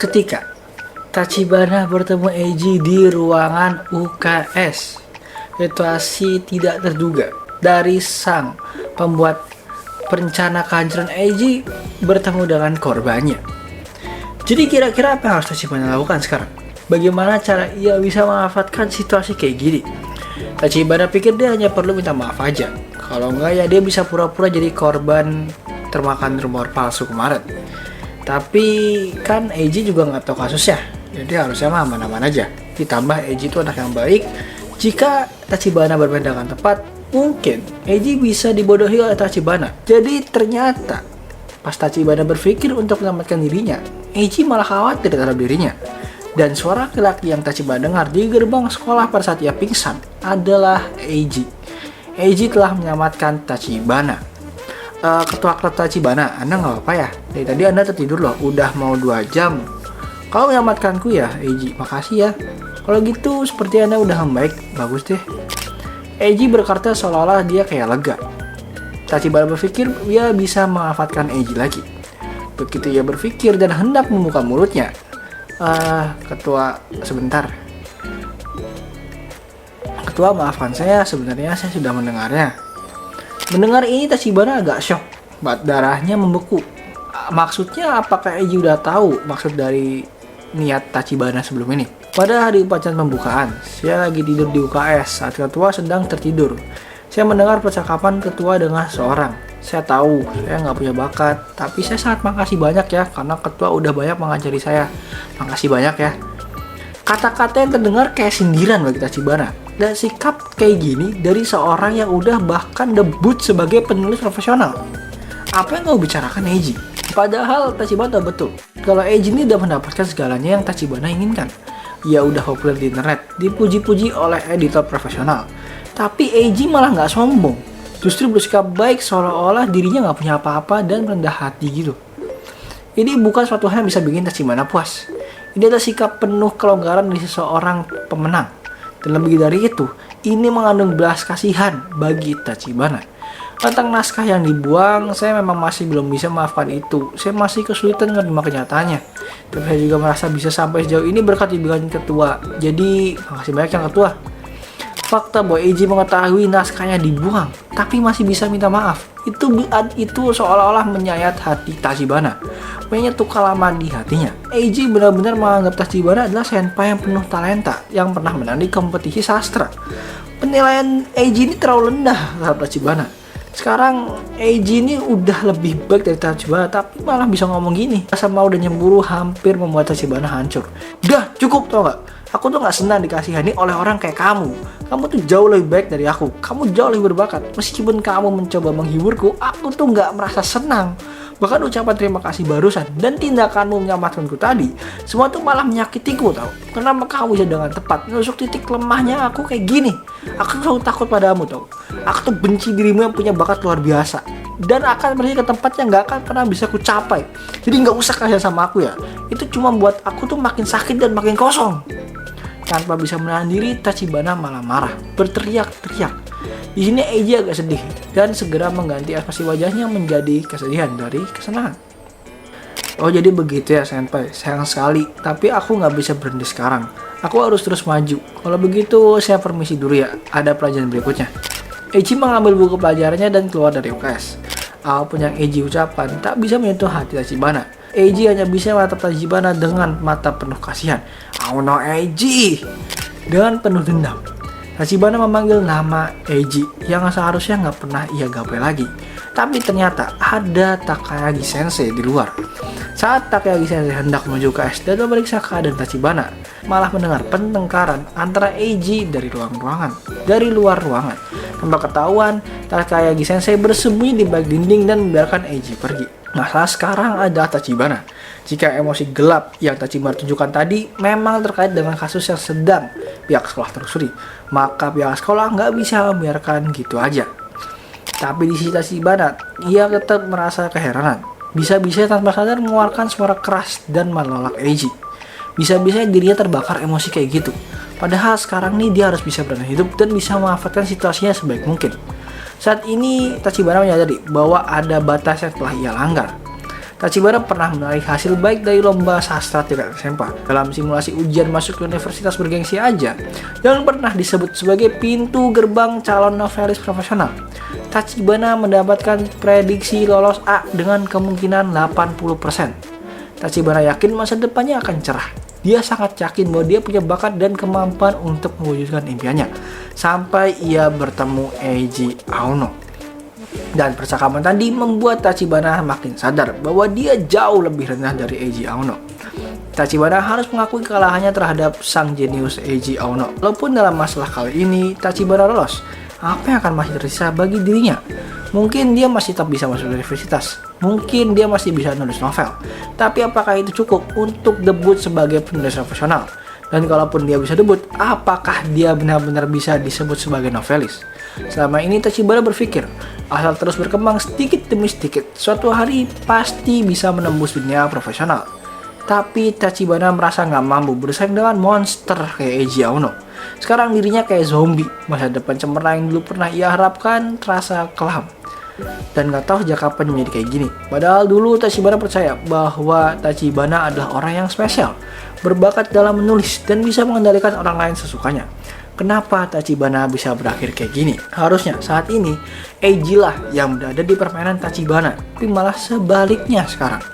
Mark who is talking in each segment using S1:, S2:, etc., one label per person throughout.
S1: Ketika Tachibana bertemu Eiji di ruangan UKS, situasi tidak terduga dari sang pembuat perencana kehancuran Eiji bertemu dengan korbannya. Jadi kira-kira apa yang harus Tachibana lakukan sekarang? Bagaimana cara ia bisa memanfaatkan situasi kayak gini? Tachibana pikir dia hanya perlu minta maaf aja. Kalau enggak ya dia bisa pura-pura jadi korban termakan rumor palsu kemarin. Tapi kan Eiji juga nggak tahu kasusnya, jadi harusnya mah aman-aman aja. Ditambah Eiji itu anak yang baik. Jika Tachibana bermain dengan tepat, mungkin Eiji bisa dibodohi oleh Tachibana. Jadi ternyata pas Tachibana berpikir untuk menyelamatkan dirinya, Eiji malah khawatir terhadap dirinya. Dan suara laki-laki yang Tachibana dengar di gerbang sekolah pada saat ia pingsan adalah Eiji. Eiji telah menyelamatkan Tachibana. Ketua klub Tachibana, Anda nggak apa-apa ya? Dari tadi Anda tertidur loh, udah mau 2 jam. Kau menyelamatkanku ya, Eiji, makasih ya. Kalau gitu, seperti Anda udah membaik, bagus deh. Eiji berkata seolah-olah dia kayak lega. Tachibana berpikir dia bisa memanfaatkan Eiji lagi. Begitu ia berpikir dan hendak membuka mulutnya, Ketua, sebentar. Ketua, maafkan saya, sebenarnya saya sudah mendengarnya. Mendengar ini Tachibana agak shock, darahnya membeku. Maksudnya apakah Eiji udah tahu maksud dari niat Tachibana sebelum ini? Pada hari upacara pembukaan, saya lagi tidur di UKS saat ketua sedang tertidur. Saya mendengar percakapan ketua dengan seorang. Saya tahu saya nggak punya bakat, tapi saya sangat makasih banyak ya karena ketua udah banyak mengajari saya. Makasih banyak ya. Kata-kata yang terdengar kayak sindiran bagi Tachibana. Dan sikap kayak gini dari seorang yang udah bahkan debut sebagai penulis profesional. Apa yang kau bicarakan, Eiji? Padahal Tachibana betul kalau Eiji ini udah mendapatkan segalanya yang Tachibana inginkan. Ia udah populer di internet, dipuji-puji oleh editor profesional. Tapi Eiji malah nggak sombong. Justru bersikap baik seolah-olah dirinya nggak punya apa-apa dan rendah hati gitu. Ini bukan suatu hal yang bisa bikin Tachibana puas. Ini adalah sikap penuh kelonggaran dari seseorang pemenang. Dan lebih dari itu, ini mengandung belas kasihan bagi Tachibana. Tentang naskah yang dibuang, saya memang masih belum bisa memaafkan itu. Saya masih kesulitan menerima kenyataannya. Tapi saya juga merasa bisa sampai sejauh ini berkat bimbingan ketua. Jadi, makasih banyak yang ketua. Fakta bahwa Eiji mengetahui naskahnya dibuang, tapi masih bisa minta maaf. Itu seolah-olah menyayat hati Tachibana, menyentuh kelamaan di hatinya. Eiji benar-benar menganggap Tachibana adalah senpai yang penuh talenta yang pernah menang di kompetisi sastra. Penilaian Eiji ini terlalu rendah terhadap Tachibana. Sekarang Eiji ini udah lebih baik dari Tachibana, tapi malah bisa ngomong gini. Rasa mau dan nyemburu hampir membuat Tachibana hancur. Udah cukup, tau gak? Aku tuh gak senang dikasihani oleh orang kayak kamu. Kamu tuh jauh lebih baik dari aku. Kamu jauh lebih berbakat. Meskipun kamu mencoba menghiburku, aku tuh gak merasa senang. Bahkan ucapan terima kasih barusan dan tindakanmu menyelamatkanku tadi, semua tuh malah menyakitiku tau. Kenapa kamu bisa dengan tepat menusuk titik lemahnya aku kayak gini? Aku selalu takut padamu tau. Aku tuh benci dirimu yang punya bakat luar biasa. Dan akan pergi ke tempat yang gak akan pernah bisa ku capai. Jadi gak usah kasihan sama aku ya. Itu cuma buat aku tuh makin sakit dan makin kosong. Tanpa bisa menahan diri, Tachibana malah marah, berteriak-teriak. Di sini Eiji agak sedih dan segera mengganti ekspresi wajahnya menjadi kesedihan dari kesenangan. Oh jadi begitu ya senpai, sayang sekali. Tapi aku nggak bisa berhenti sekarang. Aku harus terus maju. Kalau begitu saya permisi dulu ya. Ada pelajaran berikutnya. Eiji mengambil buku pelajarannya dan keluar dari UKS. Apapun yang Eiji ucapkan tak bisa menyentuh hati Tachibana. Eiji hanya bisa menatap Tachibana dengan mata penuh kasihan. Oh no Eiji! Dengan penuh dendam. Tachibana memanggil nama Eiji yang seharusnya nggak pernah ia gapai lagi. Tapi ternyata ada Takayagi Sensei di luar. Saat Takayagi Sensei hendak menuju ke UKS dan memeriksa keadaan Tachibana, malah mendengar pertengkaran antara Eiji dari luar ruangan. Tanpa ketahuan, Takayagi Sensei bersembunyi di balik dinding dan membiarkan Eiji pergi. Masalah sekarang adalah Tachibana. Jika emosi gelap yang Tachibana tunjukkan tadi memang terkait dengan kasus yang sedang pihak sekolah telusuri, maka pihak sekolah nggak bisa membiarkan gitu aja. Tapi di sisi Tachibana, ia tetap merasa keheranan. Bisa-bisa tanpa sadar mengeluarkan suara keras dan menolak Eiji. Bisa-bisa dirinya terbakar emosi kayak gitu. Padahal sekarang nih dia harus bisa bertahan hidup dan bisa memanfaatkan situasinya sebaik mungkin. Saat ini Tachibana menyadari bahwa ada batas yang telah ia langgar. Tachibana pernah meraih hasil baik dari lomba sastra tingkat SMA. Dalam simulasi ujian masuk ke universitas bergengsi aja, yang pernah disebut sebagai pintu gerbang calon novelis profesional, Tachibana mendapatkan prediksi lolos A dengan kemungkinan 80%. Tachibana yakin masa depannya akan cerah. Dia sangat yakin bahwa dia punya bakat dan kemampuan untuk mewujudkan impiannya. Sampai ia bertemu Eiji Aono. Dan percakapan tadi membuat Tachibana makin sadar bahwa dia jauh lebih rendah dari Eiji Aono. Tachibana harus mengakui kekalahannya terhadap sang jenius Eiji Aono. Walaupun dalam masalah kali ini Tachibana lolos, apa yang akan masih tersisa bagi dirinya? Mungkin dia masih tetap bisa masuk universitas. Mungkin dia masih bisa nulis novel. Tapi apakah itu cukup untuk debut sebagai penulis profesional? Dan kalaupun dia bisa debut, apakah dia benar-benar bisa disebut sebagai novelis? Selama ini Tachibana berpikir, asal terus berkembang sedikit demi sedikit, suatu hari pasti bisa menembus dunia profesional. Tapi Tachibana merasa nggak mampu bersaing dengan monster kayak Eiji Aono. Sekarang dirinya kayak zombie, masa depan cemerlang yang dulu pernah ia harapkan terasa kelam. Dan nggak tahu sejak kapan menjadi kayak gini. Padahal dulu Tachibana percaya bahwa Tachibana adalah orang yang spesial, berbakat dalam menulis, dan bisa mengendalikan orang lain sesukanya. Kenapa Tachibana bisa berakhir kayak gini? Harusnya saat ini Eiji lah yang berada di permainan Tachibana, tapi malah sebaliknya sekarang.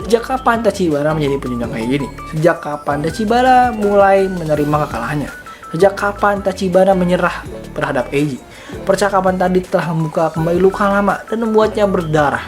S1: Sejak kapan Tachibana menjadi penyumbang kayak gini? Sejak kapan Tachibana mulai menerima kekalahannya? Sejak kapan Tachibana menyerah terhadap Eiji? Percakapan tadi telah membuka kembali luka lama dan membuatnya berdarah.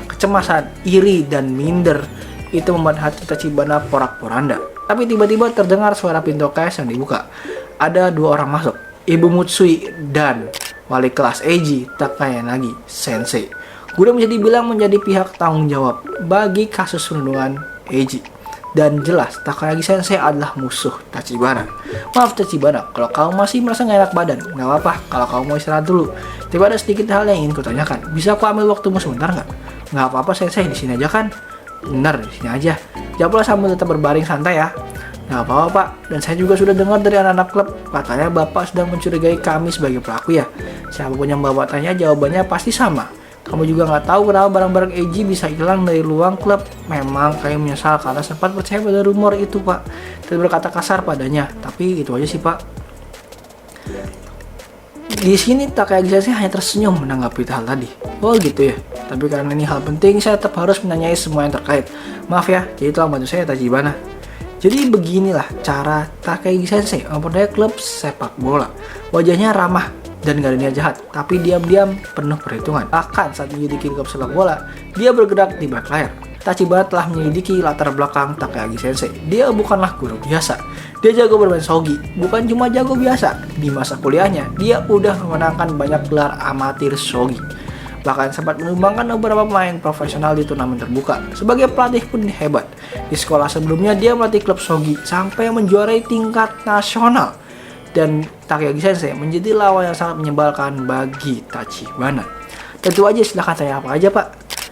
S1: Kecemasan, iri, dan minder itu membuat hati Tachibana porak-poranda. Tapi tiba-tiba terdengar suara pintu kelas yang dibuka. Ada dua orang masuk, Ibu Mutsui dan wali kelas Eiji, Takayanagi Sensei. Guru bisa dibilang menjadi pihak tanggung jawab bagi kasus perundungan Eiji. Dan jelas Takayanagi Sensei adalah musuh Tachibana. Maaf Tachibana, kalau kamu masih merasa gak enak badan, gak apa-apa kalau kamu mau istirahat dulu. Tapi ada sedikit hal yang ingin kutanyakan. Bisa aku ambil waktumu sebentar gak? Gak apa-apa Sensei, di sini aja kan? Benar, di sini aja. Jawablah sambil tetap berbaring santai ya. Gak apa-apa Pak, dan saya juga sudah dengar dari anak-anak klub, katanya Bapak sedang mencurigai kami sebagai pelaku ya. Siapapun yang Bapak tanya, jawabannya pasti sama. Kamu juga nggak tahu kenapa barang-barang Eiji bisa hilang dari ruang klub. Memang kami menyesal karena sempat percaya pada rumor itu Pak, dan berkata kasar padanya. Tapi itu aja sih Pak. Di sini Takayanagi Sensei hanya tersenyum menanggapi hal tadi. Oh gitu ya. Tapi karena ini hal penting, saya tetap harus menanyai semua yang terkait. Maaf ya, jadi tolong bantu saya Tachibana. Jadi beginilah cara Takayanagi Sensei mempercayai klub sepak bola. Wajahnya ramah dan gak ada niat jahat, tapi diam-diam penuh perhitungan. Bahkan saat menyelidiki klub sepak bola, dia bergerak di balik layar. Tachibana telah menyelidiki latar belakang Takayanagi Sensei. Dia bukanlah guru biasa. Dia jago bermain shogi, bukan cuma jago biasa. Di masa kuliahnya, dia udah memenangkan banyak gelar amatir shogi. Bahkan sempat menyumbangkan beberapa pemain profesional di turnamen terbuka. Sebagai pelatih pun hebat. Di sekolah sebelumnya dia melatih klub shogi sampai menjuarai tingkat nasional. Dan Takayanagi Sensei menjadi lawan yang sangat menyebalkan bagi Tachibana. Tentu aja silahkan tanya apa aja Pak.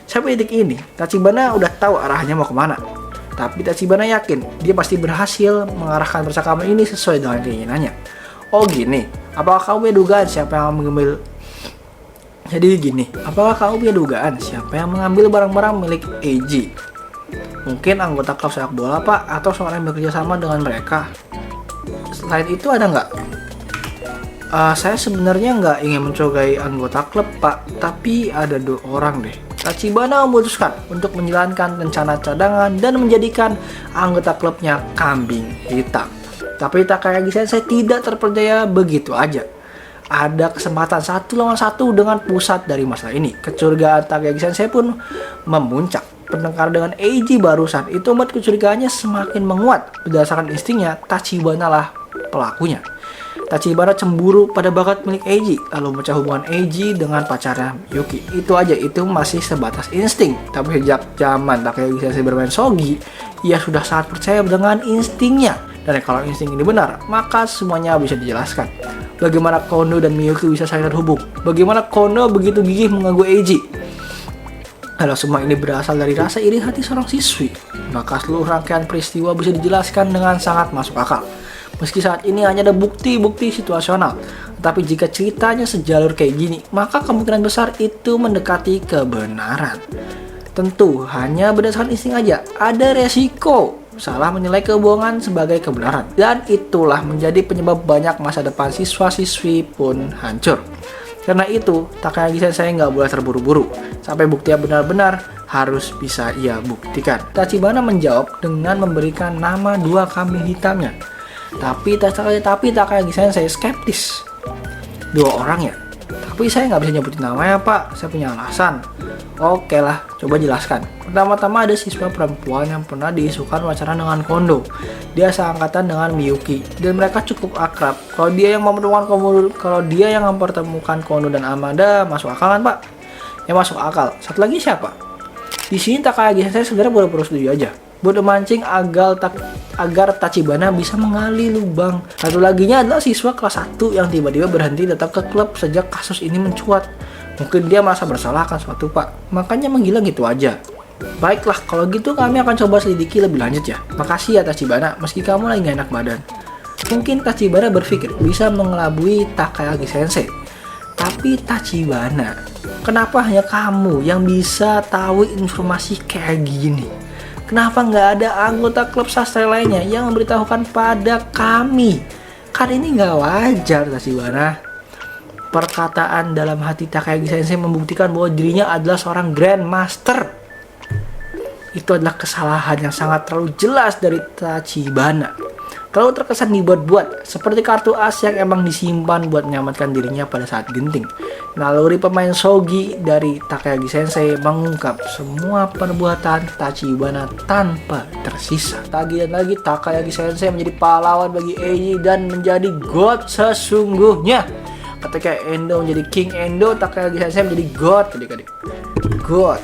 S1: Sampai detik ini, Tachibana udah tahu arahnya mau kemana. Tapi Tachibana yakin dia pasti berhasil mengarahkan percakapan ini sesuai dengan keinginannya. Oh gini, apakah kamu punya dugaan siapa yang mengambil... Jadi gini, apakah kamu punya dugaan siapa yang mengambil barang-barang milik Eiji? Mungkin anggota klub sepak bola Pak, atau seorang yang bekerja sama dengan mereka. Selain itu ada nggak? Saya sebenarnya nggak ingin mencurigai anggota klub Pak, tapi ada dua orang deh. Tachibana memutuskan untuk menjalankan rencana cadangan dan menjadikan anggota klubnya kambing hitam. Tapi Takayanagi Sensei tidak terpercaya begitu aja. Ada kesempatan 1 lawan 1 dengan pusat dari masalah ini. Kecurigaan Takayanagi Sensei pun memuncak. Penengkar dengan Eiji barusan itu membuat kecurigaannya semakin menguat. Berdasarkan instingnya, Tachibana lah pelakunya. Tachibana cemburu pada bakat milik Eiji, lalu memecah hubungan Eiji dengan pacarnya Yuki. Itu aja, itu masih sebatas insting. Tapi sejak zaman Takayanagi Sensei bermain shogi, ia sudah sangat percaya dengan instingnya. Dan kalau insting ini benar, maka semuanya bisa dijelaskan. Bagaimana Kono dan Miyuki bisa saling terhubung? Bagaimana Kono begitu gigih mengganggu Eiji? Kalau semua ini berasal dari rasa iri hati seorang siswi, maka seluruh rangkaian peristiwa bisa dijelaskan dengan sangat masuk akal. Meski saat ini hanya ada bukti-bukti situasional, tapi jika ceritanya sejalur kayak gini, maka kemungkinan besar itu mendekati kebenaran. Tentu hanya berdasarkan insting aja, ada resiko salah menilai kebohongan sebagai kebenaran. Dan itulah menjadi penyebab banyak masa depan siswa-siswi pun hancur. Karena itu, Takagi Sensei nggak boleh terburu-buru. Sampai bukti yang benar-benar harus bisa ia buktikan. Tachibana menjawab dengan memberikan nama 2 kambing hitamnya. Tapi Takagi Sensei skeptis. 2 orang ya? Tapi saya nggak bisa nyebutin namanya pak, saya punya alasan. Oke lah, coba jelaskan. Pertama-tama ada siswa perempuan yang pernah diisukan wacana dengan Kondo. Dia seangkatan dengan Miyuki dan mereka cukup akrab. Kalau dia yang mempertemukan Kondo dan Amada, masuk akal kan pak? Ya masuk akal. Satu lagi siapa? Di sini Takagi Sensei segera pura-pura setuju aja buat memancing agar Tachibana bisa mengali lubang. Satu laginya adalah siswa kelas 1 yang tiba-tiba berhenti datang ke klub sejak kasus ini mencuat. Mungkin dia merasa bersalah akan suatu pak, makanya menghilang gitu aja. Baiklah, kalau gitu kami akan coba selidiki lebih lanjut ya. Makasih ya Tachibana, meski kamu lagi gak enak badan. Mungkin Tachibana berpikir bisa mengelabui Takagi Sensei. Tapi Tachibana, kenapa hanya kamu yang bisa tahu informasi kayak gini? Kenapa nggak ada anggota klub sastra lainnya yang memberitahukan pada kami? Kan ini nggak wajar, Tachibana. Perkataan dalam hati Takagi Sensei membuktikan bahwa dirinya adalah seorang Grandmaster. Itu adalah kesalahan yang sangat terlalu jelas dari Tachibana. Terlalu terkesan dibuat-buat, seperti kartu as yang emang disimpan buat menyelamatkan dirinya pada saat genting. Naluri pemain shogi dari Takagi Sensei mengungkap semua perbuatan Tachibana tanpa tersisa. Lagi dan lagi Takagi Sensei menjadi pahlawan bagi Eiji dan menjadi god sesungguhnya. Ketika Endo menjadi King Endo, Takagi Sensei menjadi god adik-adik. God.